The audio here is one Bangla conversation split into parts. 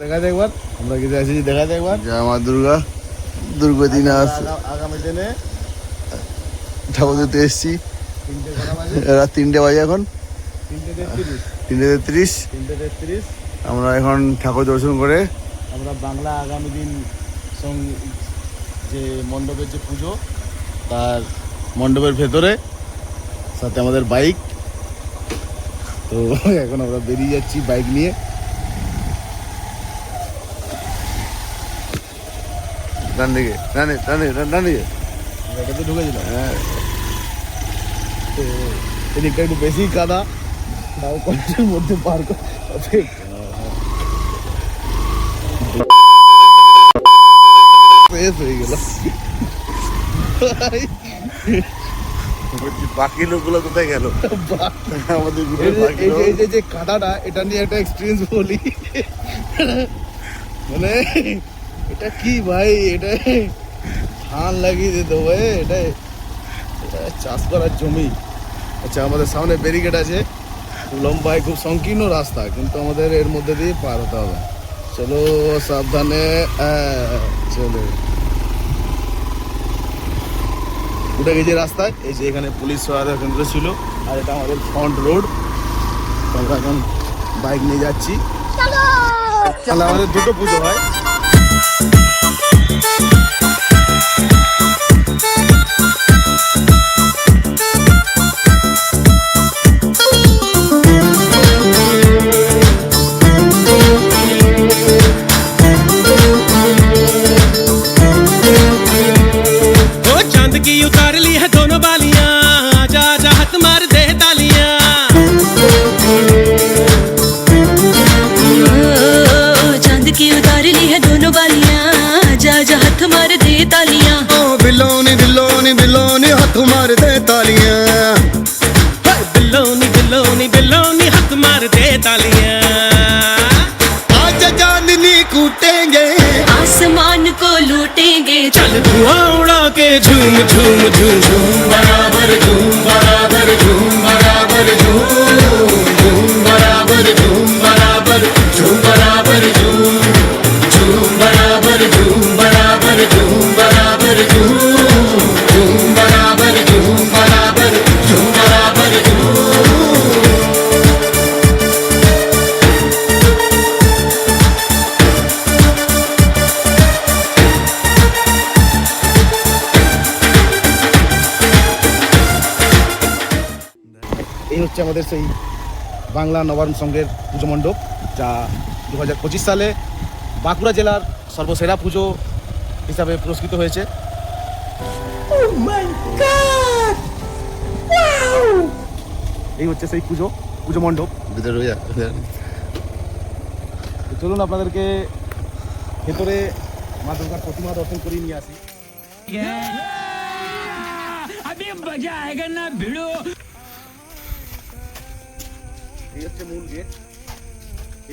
দেখা যায় একবার আমরা কিছু আছি দেখা যায় একবার জয় মা দুর্গা দুর্গদিন আগামী দিনে ঠাকুর দিতে এসছি। 3টে বাজে এখন 3:33 আমরা এখন ঠাকুর দর্শন করে আমরা বাংলা আগামী দিন যে মণ্ডপের যে পুজো তার মণ্ডপের ভেতরে সাথে আমাদের বাইক, তো এখন আমরা বেরিয়ে যাচ্ছি বাইক নিয়ে। ডান দিকে এটাতে ঢুকেছিলাম। হ্যাঁ, তো এদিকটা একটু বেশি কাদা, তাও কলেজের মধ্যে পার করতে হয়ে গেল। বাকি লোকগুলো কোথায় গেল? আমাদের এই যে কাদাটা, এটা নিয়ে একটা এক্সপিরিয়েন্স বলি। মানে এটা কি ভাই, এটা ধান লাগিয়ে দিত ভাই, এটা চাষ করার জমি। আচ্ছা, আমাদের সামনে ব্যারিকেড আছে, লম্বায় খুব সংকীর্ণ রাস্তা, কিন্তু আমাদের এর মধ্যে দিয়ে পার হতে হবে। চলো সাবধানে, চলো উঠে গেছে রাস্তায়। এই যে এখানে পুলিশ সহায়তা কেন্দ্র ছিল, আর এটা আমাদের ফ্রন্ট রোড। আমরা এখন বাইক নিয়ে যাচ্ছি। তাহলে আমাদের দুটো পুজো হয়। की उतार ली है दोनों बालियां, आजा आजा हाथ मार दे तालियां। चांद की उतार ली है दोनों बालियां, आजा आजा हाथ मार दे तालियां। ओ बिलोनी बिलोनी बिलोनी हाथ मार दे तालियां। बिलोनी बिलोनी बिलोनी हाथ मार दे तालियां। आज चांदनी कूटेंगे, आसमान को लूटेंगे, चल धुआं उड़ा के झूम झूम झूम झूम बराबर झूम बराबर झूम बराबर झूम झूम बराबर झूम बराबर झूम बराबर झूम झूम बराबर झूम बराबर झूम बराबर झूम झूम बराबर झूम बराबर झूम बराबर झूम। এই হচ্ছে আমাদের সেই বাংলা নবান্ন সংঘের পুজো মণ্ডপ, যা 2025 সালে বাঁকুড়া জেলার সর্বসেরা পুজো হিসাবে পুরস্কৃত হয়েছে। এই হচ্ছে সেই পুজো মণ্ডপ। ভিতরে হয়ে তো চলুন আপনাদেরকে ভেতরে মা দুর্গার প্রতিমা দর্শন করিয়ে নিয়ে আসি। अभी मजा आएगा ना भिड़ो। এই হচ্ছে মূল গেট।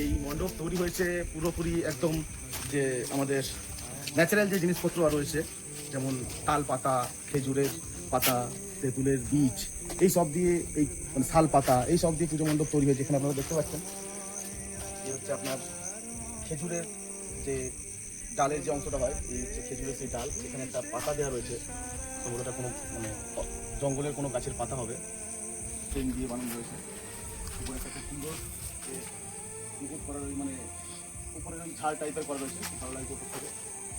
এই মণ্ডপ তৈরি হয়েছে পুরোপুরি একদম যে আমাদের ন্যাচারাল যে জিনিসপত্র রয়েছে, যেমন তাল পাতা, খেজুরের পাতা, তেঁতুলের বীজ, এই সব দিয়ে, এই মানে শাল পাতা, এই সব দিয়ে পুজো মণ্ডপ তৈরি হয়েছে। এখানে আপনারা দেখতে পাচ্ছেন, এই হচ্ছে আপনার খেজুরের যে ডালের যে অংশটা হয়, এই হচ্ছে খেজুরের সেই ডাল। এখানে একটা পাতা দেওয়া রয়েছে, সম্ভবত কোনো মানে জঙ্গলের কোনো গাছের পাতা হবে, ট্রেন দিয়ে বানানো রয়েছে। উপরে একটা সুন্দর যে মুকুট করা, মানে উপরে ওই ঝাড় টাইপের করা রয়েছে, ভালো লাগছে উপর থেকে,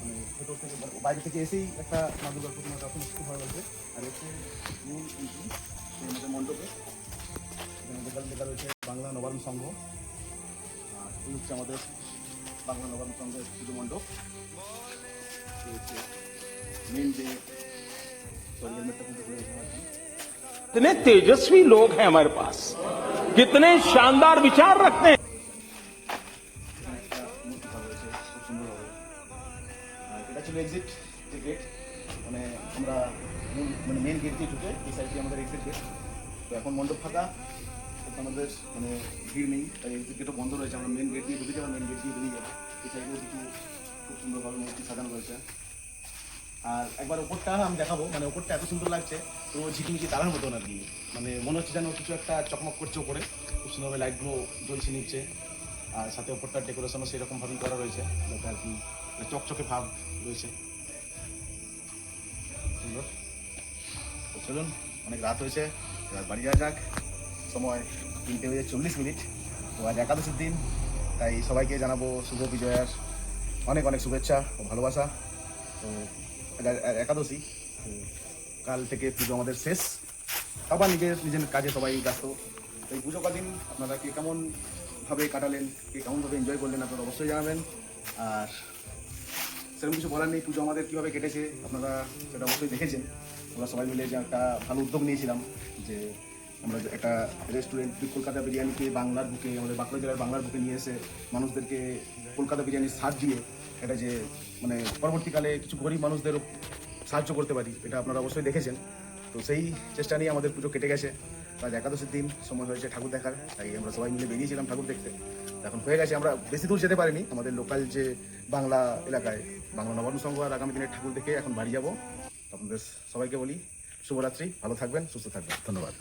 মানে ভেতর থেকে বাইরে থেকে এসেই একটা মা দুর্গার প্রতিমা যখন খুব ভালো লাগছে। আর হচ্ছে মূল আমাদের মণ্ডপে এখানে লেখা রয়েছে বাংলা নবান্ন সংঘ। আর এই হচ্ছে আমাদের বাংলা নবান্ন সংঘের পুজো মণ্ডপ। এই হচ্ছে মেন যে হেলমেটটা কিন্তু খুলে রেখে পাচ্ছি। कितने तेजस्वी लोग हैं हमारे पास, कितने शानदार विचार रखते हैं। এটা ছিল এক্সিট যে গেট, মানে আমরা মানে মেন গেট দিয়ে ঢুকে এই সাইড দিয়ে আমাদের এক্সিট গেট। তো এখন মণ্ডপ ফাঁকা, আমাদের মানে ভিড় নেই, তাই এক্সিট গেটও বন্ধ রয়েছে। আমরা মেন গেট দিয়ে ঢুকে যাবো, মেন গেট দিয়ে বেরিয়ে যাবো। এই সাইডেও কিছু খুব সুন্দরভাবে মূর্তি সাজানো রয়েছে। আর একবার ওপরটা আমি দেখাবো, মানে ওপরটা এত সুন্দর লাগছে, তো ঝিকিমিকি তারার মতন আর কি, মানে মনে হচ্ছে যেন কিছু একটা চকমক করছে ওপরে, খুব সুন্দরভাবে লাইটগুলো জ্বলছে নিচ্ছে। আর সাথে ওপরটার ডেকোরেশনও সেরকমভাবেই করা রয়েছে, যাতে আর কি চকচকে ভাব রয়েছে, সুন্দর। তো চলুন, অনেক রাত হয়েছে, এবার বাড়ি যাওয়া যাক। সময় 3:40। তো আজ একাদশীর দিন, তাই সবাইকে জানাবো শুভ বিজয়ার অনেক অনেক শুভেচ্ছা ও ভালোবাসা। তো একাদশী, তো কাল থেকে পুজো আমাদের শেষ, আবার নিজের নিজের কাজে সবাই ব্যস্ত। তো এই পুজো কদিন আপনারা কে কেমনভাবে কাটালেন, কে কেমনভাবে এনজয় করলেন আপনারা অবশ্যই জানাবেন। আর সেরকম কিছু বলার নেই, পুজো আমাদের কীভাবে কেটেছে আপনারা সেটা অবশ্যই দেখেছেন। আমরা সবাই মিলে যে একটা ভালো উদ্যোগ নিয়েছিলাম, যে আমরা যে একটা রেস্টুরেন্ট কলকাতা বিরিয়ানিকে বাংলার বুকে, আমাদের বাঁকুড়া জেলার বাংলার বুকে নিয়ে এসে মানুষদেরকে কলকাতা বিরিয়ানির স্বাদ দিয়ে এটা যে মানে পরবর্তীকালে কিছু গরিব মানুষদেরও সাহায্য করতে পারি, এটা আপনারা অবশ্যই দেখেছেন। তো সেই চেষ্টা নিয়ে আমাদের পুজো কেটে গেছে। আজ একাদশীর দিন, সময় হয়েছে ঠাকুর দেখার, তাই আমরা সবাই মিলে বেরিয়েছিলাম ঠাকুর দেখতে। এখন হয়ে গেছে, আমরা বেশি দূর যেতে পারিনি, আমাদের লোকাল যে বাংলা এলাকায় বাংলা নবান্ন সংঘ আর আগামী দিনের ঠাকুর দেখে এখন বাড়ি যাব। আপনাদের সবাইকে বলি শুভরাত্রি, ভালো থাকবেন, সুস্থ থাকবেন, ধন্যবাদ।